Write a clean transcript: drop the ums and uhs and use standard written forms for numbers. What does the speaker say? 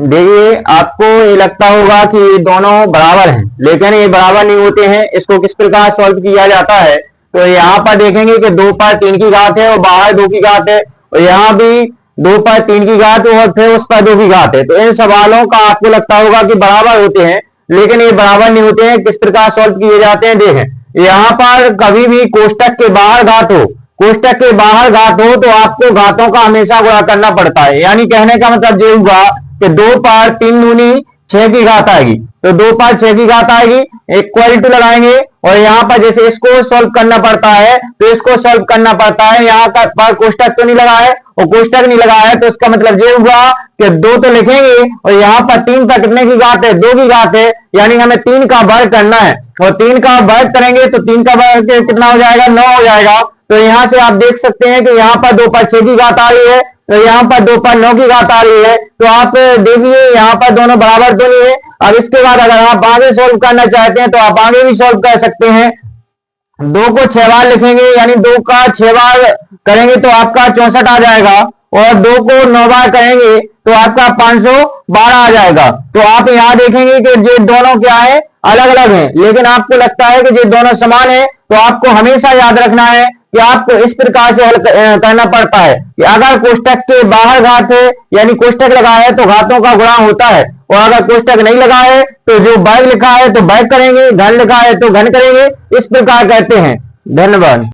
देखिए, आपको ये लगता होगा कि ये दोनों बराबर हैं, लेकिन ये बराबर नहीं होते हैं। इसको किस प्रकार सॉल्व किया जाता है, तो यहाँ पर देखेंगे कि 2 पर 3 की घात है और बाहर 2 की घात है, और यहाँ भी 2 पर 3 की घात और फिर उस पर 2 की घात है। तो इन सवालों का आपको लगता होगा कि बराबर होते हैं, लेकिन ये बराबर नहीं होते हैं। किस प्रकार सॉल्व किए जाते हैं, देखें। यहाँ पर कभी भी कोष्टक के बाहर घात हो, कोष्टक के बाहर घात हो, तो आपको घातों का हमेशा गुणा करना पड़ता है। यानी कहने का मतलब ये हुआ कि 2 पर 3 दूनी 6 की घात आएगी, तो 2 पर 6 की घात आएगी, इक्वल टू लगाएंगे, और यहाँ पर जैसे इसको सॉल्व करना पड़ता है तो इसको सॉल्व करना पड़ता है। यहाँ का पर कोष्टक तो नहीं लगा है और कोष्टक नहीं लगा है, तो इसका मतलब ये हुआ कि 2 तो लिखेंगे, और यहाँ पर 3 पर कितने की घात है, 2 की घात है, यानी हमें 3 का वर्ग करना है, और 3 का वर्ग करेंगे तो 3 का वर्ग कितना हो जाएगा, 9 हो जाएगा। तो यहां से आप देख सकते हैं कि यहाँ पर 2 पर 6 की घात आ रही है, तो यहाँ पर 2 पर 9 की घात आ रही है। तो आप देखिए यहाँ पर दोनों बराबर तो नहीं है। अब इसके बाद अगर आप आगे सोल्व करना चाहते हैं तो आप आगे भी सोल्व कर सकते हैं। 2 को 6 बार लिखेंगे, यानी 2 का 6 बार करेंगे तो आपका 64 आ जाएगा, और 2 को 9 बार करेंगे तो आपका 512 आ जाएगा। तो आप यहाँ देखेंगे कि ये दोनों क्या है, अलग अलग हैं, लेकिन आपको लगता है कि ये दोनों समान है। तो आपको हमेशा याद रखना है कि आपको इस प्रकार से हल करना पड़ता है कि अगर कोष्टक के बाहर घात है, यानी कोष्टक लगा है, तो घातों का गुणा होता है, और अगर कोष्टक नहीं लगा है तो जो वर्ग लिखा है तो वर्ग करेंगे, घन लिखा है तो घन करेंगे। इस प्रकार कहते हैं। धन्यवाद।